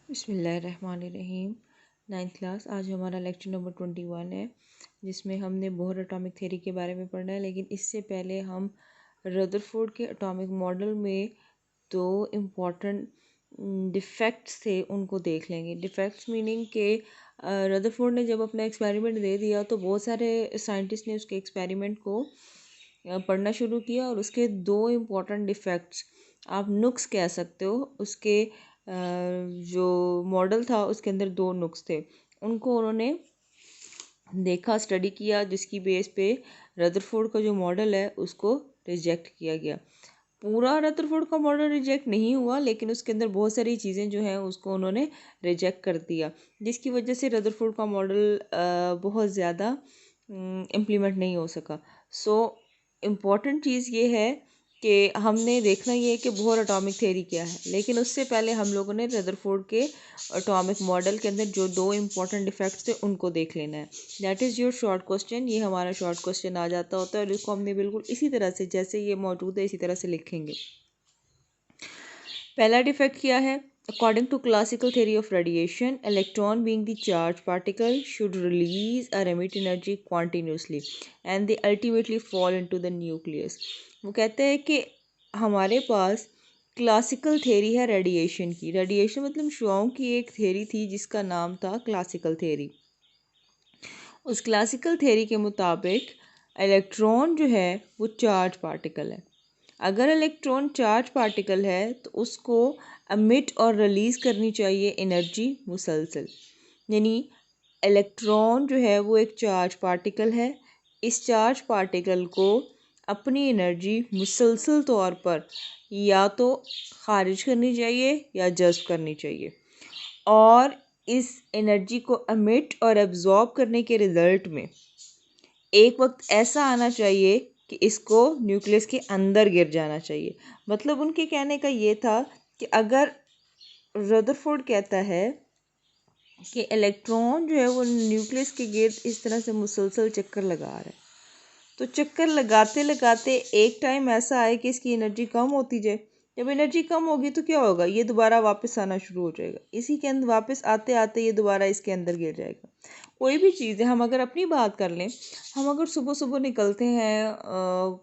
बिस्मिल्लाहिर्रहमानिर्रहीम। 9th class. आज हमारा लेक्चर नंबर 21 है, जिसमें हमने बोहर एटॉमिक थ्योरी के बारे में पढ़ना है। लेकिन इससे पहले हम रदरफोर्ड के एटॉमिक मॉडल में दो इम्पॉर्टेंट डिफेक्ट्स थे, उनको देख लेंगे। डिफेक्ट्स मीनिंग के रदरफोर्ड ने जब अपना एक्सपेरिमेंट दे दिया तो बहुत सारे साइंटिस्ट ने उसके एक्सपेरिमेंट को पढ़ना शुरू किया और उसके दो इम्पॉर्टेंट डिफेक्ट्स, आप नुक्स कह सकते हो, उसके जो मॉडल था उसके अंदर दो नुक्स थे, उनको उन्होंने देखा, स्टडी किया, जिसकी बेस पे रदरफोर्ड का जो मॉडल है उसको रिजेक्ट किया गया। पूरा रदरफोर्ड का मॉडल रिजेक्ट नहीं हुआ, लेकिन उसके अंदर बहुत सारी चीज़ें जो हैं उसको उन्होंने रिजेक्ट कर दिया, जिसकी वजह से रदरफोर्ड का मॉडल बहुत ज़्यादा इम्प्लीमेंट नहीं हो सका। सो इम्पॉर्टेंट चीज़ ये है कि हमने देखना ये है कि बोहर एटॉमिक थ्योरी क्या है, लेकिन उससे पहले हम लोगों ने रदरफोर्ड के एटॉमिक मॉडल के अंदर जो दो इम्पॉर्टेंट डिफेक्ट्स थे उनको देख लेना है। That is your short question. ये हमारा शॉर्ट क्वेश्चन आ जाता होता है और इसको हमने बिल्कुल इसी तरह से, जैसे ये मौजूद है, इसी तरह से लिखेंगे। पहला डिफेक्ट क्या है? According to classical theory of radiation, electron being the charged particle should release or emit energy continuously and they ultimately fall into the nucleus. वो कहते हैं कि हमारे पास क्लासिकल थेरी है रेडिएशन की। रेडिएशन मतलब शुआओं की एक थेरी थी जिसका नाम था क्लासिकल थेरी। उस क्लासिकल थेरी के मुताबिक इलेक्ट्रॉन जो है वो चार्ज पार्टिकल है। अगर इलेक्ट्रॉन चार्ज पार्टिकल है तो उसको अमिट और रिलीज़ करनी चाहिए एनर्जी मुसलसल। यानी इलेक्ट्रॉन जो है वो एक चार्ज पार्टिकल है। इस चार्ज पार्टिकल को अपनी एनर्जी मुसलसल तौर पर या तो खारिज करनी चाहिए या जज्ब करनी चाहिए, और इस एनर्जी को अमिट और एब्जॉर्ब करने के रिज़ल्ट में एक वक्त ऐसा आना चाहिए कि इसको न्यूक्लियस के अंदर गिर जाना चाहिए। मतलब उनके कहने का ये था कि अगर रदरफोर्ड कहता है कि इलेक्ट्रॉन जो है वो न्यूक्लियस के गिर्द इस तरह से मुसलसल चक्कर लगा रहा है, तो चक्कर लगाते लगाते एक टाइम ऐसा आए कि इसकी एनर्जी कम होती जाए। जब एनर्जी कम होगी तो क्या होगा? ये दोबारा वापस आना शुरू हो जाएगा। इसी के अंदर वापस आते आते ये दोबारा इसके अंदर गिर जाएगा। कोई भी चीज़ है, हम अगर अपनी बात कर लें, हम अगर सुबह सुबह निकलते हैं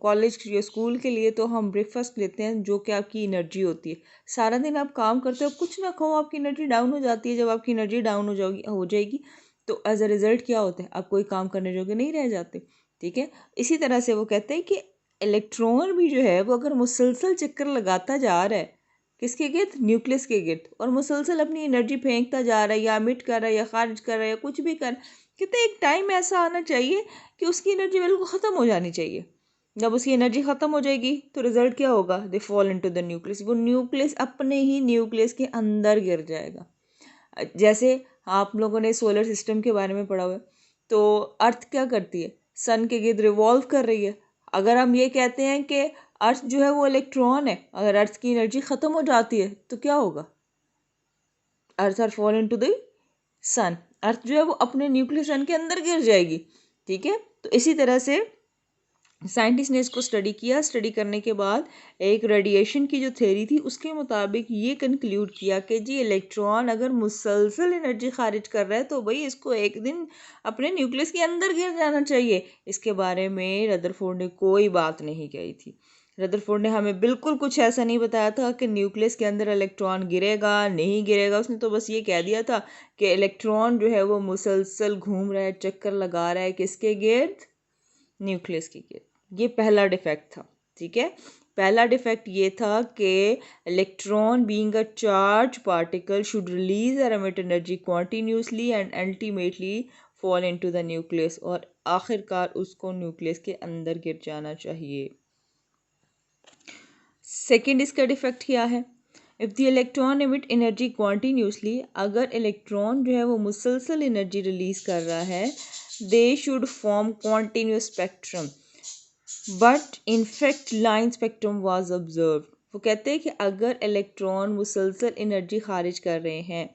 कॉलेज या स्कूल के लिए, तो हम ब्रेकफास्ट लेते हैं जो कि आपकी एनर्जी होती है। सारा दिन आप काम करते हो, कुछ ना खाओ, आपकी एनर्जी डाउन हो जाती है। जब आपकी एनर्जी डाउन हो जाएगी तो एज अ रिज़ल्ट क्या होता है? आप कोई काम करने जोगे नहीं रह जाते। ठीक है, इसी तरह से वो कहते हैं कि इलेक्ट्रॉन भी जो है वो अगर मुसलसल चक्कर लगाता जा रहा है किसके गिर्द? न्यूक्लियस के गिर्द, और मुसलसल अपनी एनर्जी फेंकता जा रहा है, या मिट कर रहा है, या खारिज कर रहा है, या कुछ भी कर, कहते एक टाइम ऐसा आना चाहिए कि उसकी एनर्जी बिल्कुल ख़त्म हो जानी चाहिए। जब उसकी एनर्जी ख़त्म हो जाएगी तो रिजल्ट क्या होगा? They fall into the nucleus. वो न्यूक्लियस अपने ही न्यूक्लियस के अंदर गिर जाएगा। जैसे आप लोगों ने सोलर सिस्टम के बारे में पढ़ा हुआ है, तो अर्थ क्या करती है? सन के गिर्द रिवॉल्व कर रही है। अगर हम ये कहते हैं कि अर्थ जो है वो इलेक्ट्रॉन है, अगर अर्थ की एनर्जी ख़त्म हो जाती है तो क्या होगा? अर्थ आर फॉल इनटू द सन। अर्थ जो है वो अपने न्यूक्लियस सन के अंदर गिर जाएगी। ठीक है, तो इसी तरह से साइंटिस्ट ने इसको स्टडी किया। स्टडी करने के बाद एक रेडिएशन की जो थ्योरी थी उसके मुताबिक ये कंक्लूड किया कि जी इलेक्ट्रॉन अगर मुसलसल एनर्जी खारिज कर रहा है तो भाई इसको एक दिन अपने न्यूक्लियस के अंदर गिर जाना चाहिए। इसके बारे में रदरफोर्ड ने कोई बात नहीं कही थी। रदरफोर्ड ने हमें बिल्कुल कुछ ऐसा नहीं बताया था कि न्यूक्लियस के अंदर इलेक्ट्रॉन गिरेगा नहीं गिरेगा। उसने तो बस ये कह दिया था कि इलेक्ट्रॉन जो है वो मुसलसल घूम रहा है, चक्कर लगा रहा है, किसके गिर्द? न्यूक्लियस के गिर्द। ये पहला डिफेक्ट था। ठीक है, पहला डिफेक्ट ये था कि electron being a charge particle should release और emit energy continuously and ultimately fall into the nucleus, और आखिरकार उसको न्यूक्लियस के अंदर गिर जाना चाहिए। सेकेंड इसका डिफेक्ट क्या है? If the electron emit energy continuously, अगर इलेक्ट्रॉन जो है वो मुसलसल एनर्जी रिलीज़ कर रहा है, they should form continuous spectrum but in fact line spectrum was observe. वो कहते हैं कि अगर इलेक्ट्रॉन मुसलसल एनर्जी खारिज कर रहे हैं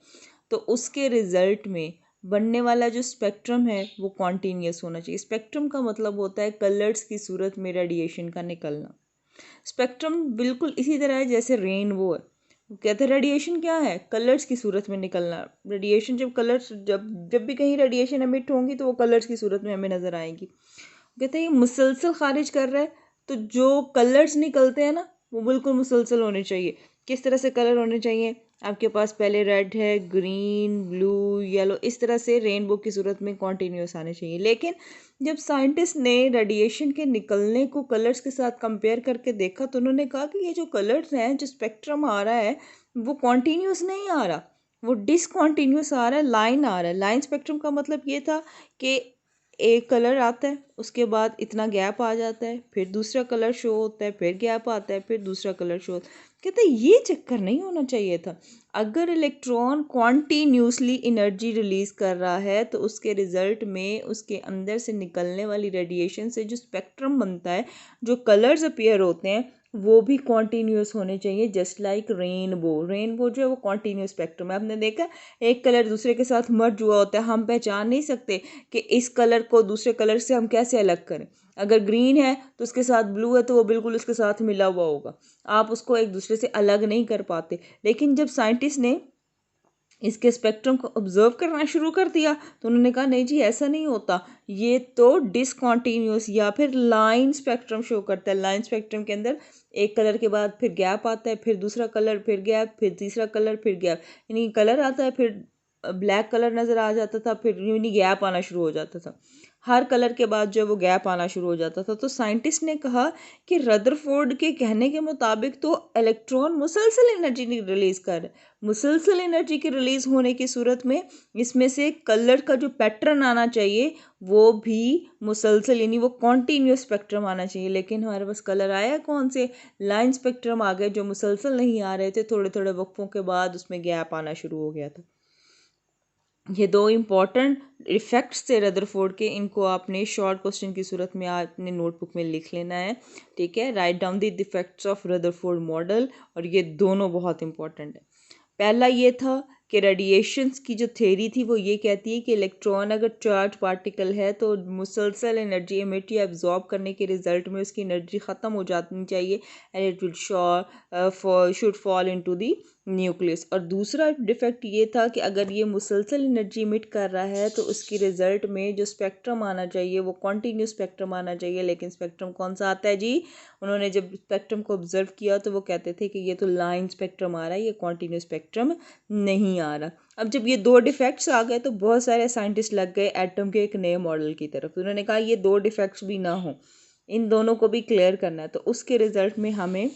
तो उसके रिज़ल्ट में बनने वाला जो स्पेक्ट्रम है वो कॉन्टीन्यूस होना चाहिए। स्पेक्ट्रम का मतलब होता है कलर्स की सूरत में रेडिएशन का निकलना। स्पेक्ट्रम बिल्कुल इसी तरह है जैसे रेनबो है। कहते हैं रेडिएशन क्या है, कलर्स की सूरत में निकलना। रेडिएशन जब कलर्स जब जब भी कहीं रेडिएशन एमिट होंगी तो वो कलर्स की सूरत में हमें नज़र आएंगी। कहते हैं ये मुसलसल खारिज कर रहा है, तो जो कलर्स निकलते हैं ना वो बिल्कुल मुसलसल होने चाहिए। किस तरह से कलर होने चाहिए, आपके पास पहले रेड है, ग्रीन, ब्लू, येलो, इस तरह से रेनबो की सूरत में कॉन्टीन्यूस आने चाहिए। लेकिन जब साइंटिस्ट ने रेडिएशन के निकलने को कलर्स के साथ कंपेयर करके देखा तो उन्होंने कहा कि ये जो कलर्स हैं, जो स्पेक्ट्रम आ रहा है वो कॉन्टीन्यूस नहीं आ रहा, वो डिसकॉन्टीन्यूस आ रहा है, लाइन आ रहा है। लाइन स्पेक्ट्रम का मतलब ये था कि एक कलर आता है, उसके बाद इतना गैप आ जाता है, फिर दूसरा कलर शो होता है, फिर गैप आता है, फिर दूसरा कलर शो होता है। कहते हैं ये चक्कर नहीं होना चाहिए था। अगर इलेक्ट्रॉन कॉन्टीन्यूसली एनर्जी रिलीज कर रहा है तो उसके रिजल्ट में उसके अंदर से निकलने वाली रेडिएशन से जो स्पेक्ट्रम बनता है, जो कलर्स अपीयर होते हैं, वो भी कॉन्टीन्यूस होने चाहिए। जस्ट लाइक रेनबो, रेनबो जो है वो कॉन्टीन्यूस स्पेक्ट्रम है। आपने देखा एक कलर दूसरे के साथ मर्ज हुआ होता है, हम पहचान नहीं सकते कि इस कलर को दूसरे कलर से हम कैसे अलग करें। अगर ग्रीन है तो उसके साथ ब्लू है तो वो बिल्कुल उसके साथ मिला हुआ होगा, आप उसको एक दूसरे से अलग नहीं कर पाते। लेकिन जब साइंटिस्ट ने इसके स्पेक्ट्रम को ऑब्जर्व करना शुरू कर दिया तो उन्होंने कहा नहीं जी ऐसा नहीं होता, ये तो डिसकॉन्टीन्यूस या फिर लाइन स्पेक्ट्रम शो करता है। लाइन स्पेक्ट्रम के अंदर एक कलर के बाद फिर गैप आता है, फिर दूसरा कलर, फिर गैप, फिर तीसरा कलर, फिर गैप, यानी कलर आता है, फिर ब्लैक कलर नज़र आ जाता था, फिर यानी गैप आना शुरू हो जाता था। हर कलर के बाद जो है वो गैप आना शुरू हो जाता था। तो साइंटिस्ट ने कहा कि रदरफोर्ड के कहने के मुताबिक तो इलेक्ट्रॉन मुसलसल एनर्जी रिलीज कर रहे, मुसलसल एनर्जी के रिलीज होने की सूरत में इसमें से कलर का जो पैटर्न आना चाहिए वो भी मुसलसल, यानी वो कॉन्टीन्यूस स्पेक्ट्रम आना चाहिए। लेकिन हमारे पास कलर आया कौन से, लाइन स्पेक्ट्रम आ गए जो मुसलसल नहीं आ रहे थे, थोड़े थोड़े वक्फों के बाद उसमें गैप आना शुरू हो गया था। ये दो इम्पॉर्टेंट इफेक्ट्स थे रदरफोर्ड के, इनको आपने शॉर्ट क्वेश्चन की सूरत में आपने नोटबुक में लिख लेना है। ठीक है, write down the effects of Rutherford model, और ये दोनों बहुत इंपॉर्टेंट है। पहला ये था कि रेडिएशंस की जो थ्योरी थी वो ये कहती है कि इलेक्ट्रॉन अगर चार्ज पार्टिकल है तो मुसलसल एनर्जी एमिट या एब्जॉर्ब करने के रिजल्ट में उसकी एनर्जी ख़त्म हो जानी चाहिए, and it will should fall into the nucleus. और दूसरा डिफेक्ट ये था कि अगर ये मुसलसल एनर्जी इमिट कर रहा है तो उसकी रिजल्ट में जो स्पेक्ट्रम आना चाहिए वो कॉन्टीन्यूस स्पेक्ट्रम आना चाहिए। लेकिन स्पेक्ट्रम कौन सा आता है जी, उन्होंने जब स्पेक्ट्रम को ऑब्जर्व किया तो वो कहते थे कि ये तो लाइन स्पेक्ट्रम आ रहा है, ये कॉन्टीन्यूस स्पेक्ट्रम नहीं आ रहा। अब जब ये दो डिफेक्ट्स आ गए तो बहुत सारे साइंटिस्ट लग गए एटम के एक नए मॉडल की तरफ। तो उन्होंने कहा ये दो डिफेक्ट्स भी ना हो, इन दोनों को भी क्लियर करना है। तो उसके रिजल्ट में हमें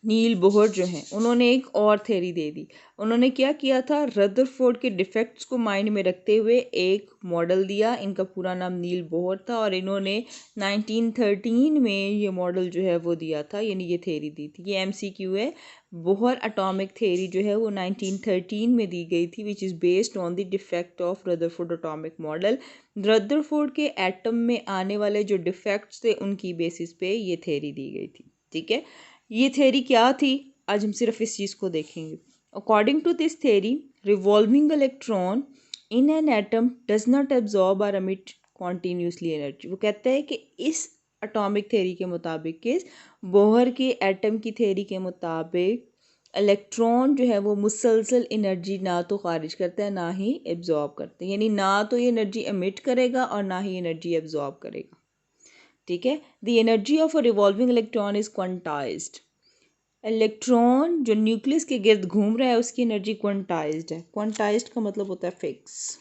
नील बोहर जो हैं उन्होंने एक और थ्योरी दे दी। उन्होंने क्या किया था, रदरफोर्ड के डिफेक्ट्स को माइंड में रखते हुए एक मॉडल दिया। इनका पूरा नाम नील बोहर था और इन्होंने 1913 में ये मॉडल जो है वो दिया था, यानी ये थ्योरी दी थी। ये MCQ है। बोहर एटॉमिक थ्योरी जो है वो 1913 में दी गई थी, which is based on the defect of Rutherford atomic model. Rutherford के एटम में आने वाले जो डिफेक्ट्स थे उनकी बेसिस पे ये थ्योरी दी गई थी। ठीक है, ये थ्योरी क्या थी, आज हम सिर्फ इस चीज़ को देखेंगे। According to this theory, revolving electron in an atom does not absorb और एमिट कॉन्टीन्यूसली एनर्जी। वो कहता है कि इस एटॉमिक थ्योरी के मुताबिक, किस बोहर के एटम की थ्योरी के मुताबिक, इलेक्ट्रॉन जो है वो मुसलसल एनर्जी ना तो खारिज करता है ना ही एब्जॉर्ब करता है, यानी ना तो ये एनर्जी एमिट करेगा और ना ही एनर्जी एब्जॉर्ब करेगा। ठीक है, the energy of a revolving electron is quantized. Electron जो न्यूक्लियस के गिर्द घूम रहा है उसकी एनर्जी क्वांटाइज्ड है। क्वांटाइज्ड का मतलब होता है फिक्स।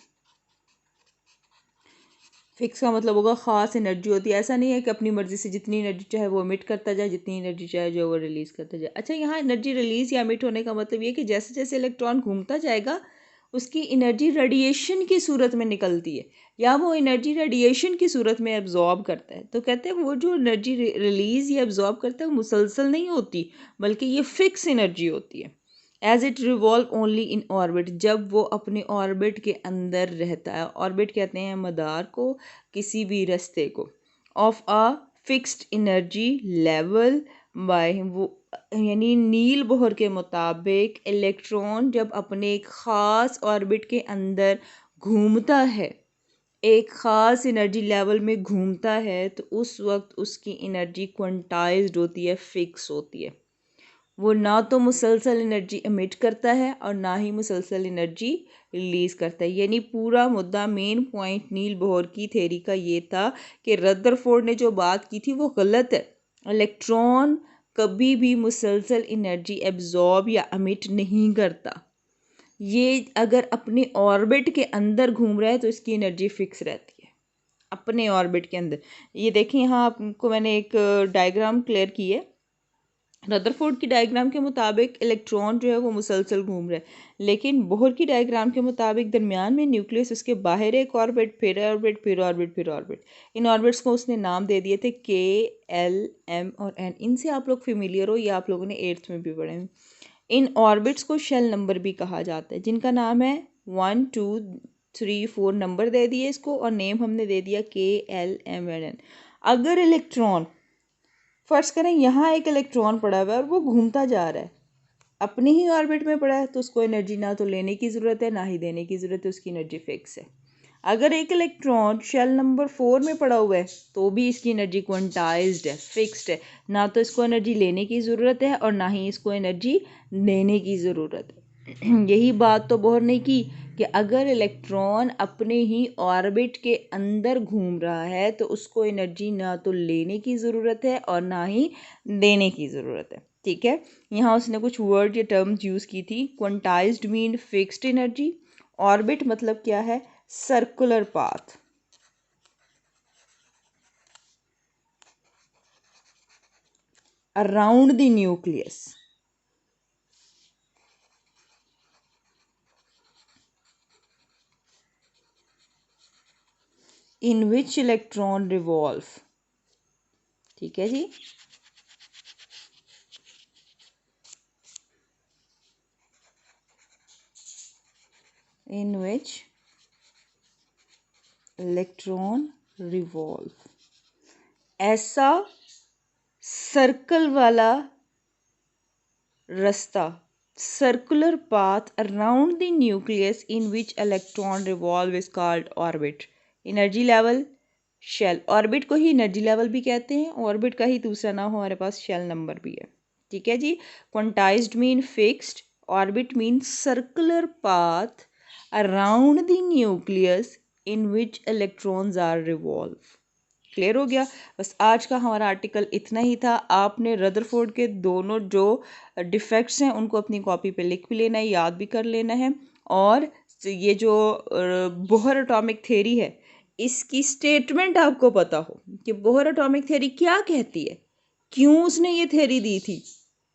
फिक्स का मतलब होगा ख़ास एनर्जी होती है। ऐसा नहीं है कि अपनी मर्ज़ी से जितनी एनर्जी चाहे वो एमिट करता जाए, जितनी एनर्जी चाहे जो वो रिलीज़ करता जाए। अच्छा, यहाँ एनर्जी रिलीज़ या एमिट होने का मतलब ये कि जैसे जैसे इलेक्ट्रॉन घूमता जाएगा उसकी एनर्जी रेडिएशन की सूरत में निकलती है या वो एनर्जी रेडिएशन की सूरत में एब्जॉर्ब करता है। तो कहते हैं वो जो एनर्जी रिलीज़ या एब्जॉर्ब करता है वो मुसलसल नहीं होती, बल्कि ये फिक्स एनर्जी होती है। As it revolve only in orbit, जब वो अपने ऑर्बिट के अंदर रहता है। ऑर्बिट कहते हैं मदार को, किसी भी रास्ते को, of a fixed energy level by वो, यानी नील बोहर के मुताबिक इलेक्ट्रॉन जब अपने एक ख़ास ऑर्बिट के अंदर घूमता है, एक ख़ास एनर्जी लेवल में घूमता है, तो उस वक्त उसकी एनर्जी क्वांटाइज्ड होती है, फिक्स होती है। वो ना तो मुसलसल एनर्जी एमिट करता है और ना ही मुसलसल एनर्जी रिलीज़ करता है। यानी पूरा मुद्दा, मेन पॉइंट नील बोहर की थ्योरी का ये था कि रदरफोर्ड ने जो बात की थी वो गलत है। इलेक्ट्रॉन कभी भी मुसलसल एनर्जी एब्जॉर्ब या एमिट नहीं करता। ये अगर अपने ऑर्बिट के अंदर घूम रहा है तो इसकी एनर्जी फिक्स रहती है अपने ऑर्बिट के अंदर। ये देखें, यहाँ आपको मैंने एक डायग्राम क्लियर की है। रदरफोर्ड की डायग्राम के मुताबिक इलेक्ट्रॉन जो है वो मुसलसल घूम रहा है, लेकिन बोहर की डायग्राम के मुताबिक दरमियान में न्यूक्लियस, उसके बाहर एक ऑर्बिट, फिर ऑर्बिट, फिर ऑर्बिट, फिर ऑर्बिट। इन ऑर्बिट्स को उसने नाम दे दिए थे के, एल, एम और एन। इनसे आप लोग फेमिलियर हो, या आप लोगों ने 8th में भी पढ़े हैं। इन ऑर्बिट्स को शेल नंबर भी कहा जाता है, जिनका नाम है 1, 2, 3, 4 नंबर दे दिए इसको, और नेम हमने दे दिया के, एल, एम एंड एन। अगर इलेक्ट्रॉन, फर्ज करें यहाँ एक इलेक्ट्रॉन पड़ा हुआ है और वो घूमता जा रहा है, अपनी ही ऑर्बिट में पड़ा है, तो उसको एनर्जी ना तो लेने की ज़रूरत है ना ही देने की ज़रूरत है, उसकी एनर्जी फिक्स है। अगर एक इलेक्ट्रॉन शेल नंबर 4 में पड़ा हुआ है तो भी इसकी एनर्जी क्वांटाइज्ड है, फिक्स्ड है, ना तो इसको एनर्जी लेने की ज़रूरत है और ना ही इसको एनर्जी देने की ज़रूरत है। यही बात तो बोहर ने की कि अगर इलेक्ट्रॉन अपने ही ऑर्बिट के अंदर घूम रहा है तो उसको एनर्जी ना तो लेने की ज़रूरत है और ना ही देने की ज़रूरत है। ठीक है, यहाँ उसने कुछ वर्ड या टर्म्स यूज़ की थी। Quantized mean fixed energy, orbit मतलब क्या है, circular path, around the nucleus, in which electron revolve। ठीक है जी, in which electron revolve। ऐसा सर्कल वाला रास्ता, circular path around the nucleus in which electron revolve is called orbit. Energy level shell, orbit को ही एनर्जी लेवल भी कहते हैं, ऑर्बिट का ही दूसरा नाम हमारे पास शेल नंबर भी है। ठीक है जी, quantised mean fixed, orbit mean circular path around the nucleus in which electrons are revolve. Clear हो गया। बस आज का हमारा आर्टिकल इतना ही था। आपने रदरफोर्ड के दोनों जो डिफेक्ट्स हैं उनको अपनी कॉपी पे लिख भी लेना है, याद भी कर लेना है। और ये जो बोहर एटॉमिक थ्योरी है, इसकी स्टेटमेंट आपको पता हो कि बोहर एटॉमिक थ्योरी क्या कहती है, क्यों उसने ये थ्योरी दी थी।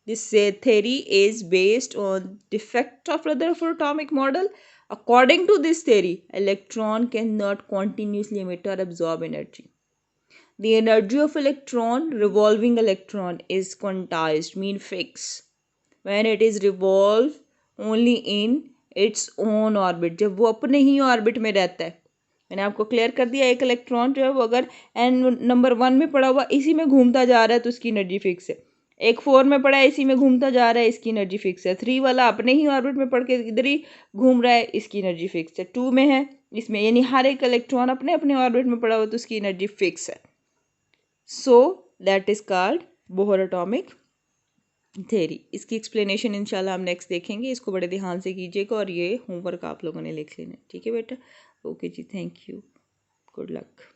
This theory is based on defect of Rutherford atomic model. According to this theory, electron cannot continuously emit or absorb energy. The energy of electron, revolving electron, is quantized, mean fixed, when it is revolve only in its own orbit, जब वो अपने ही orbit में रहता है। मैंने आपको clear कर दिया, एक इलेक्ट्रॉन जो है वो अगर एन नंबर 1 में पड़ा हुआ इसी में घूमता जा रहा है तो उसकी एनर्जी फिक्स है। एक 4 में पड़ा है इसी में घूमता जा रहा है, इसकी एनर्जी फिक्स है। 3 वाला अपने ही ऑर्बिट में पड़ के इधर ही घूम रहा है, इसकी एनर्जी फिक्स है। 2 में है इसमें, यानी हर एक इलेक्ट्रॉन अपने अपने ऑर्बिट में पड़ा हुआ तो उसकी एनर्जी फिक्स है। So that is called Bohr atomic theory. इसकी एक्सप्लेनेशन इंशाल्लाह हम नेक्स्ट देखेंगे। इसको बड़े ध्यान से कीजिएगा और ये होमवर्क आप लोगों ने लिख लेना। ठीक है बेटा, ओके जी, थैंक यू, गुड लक।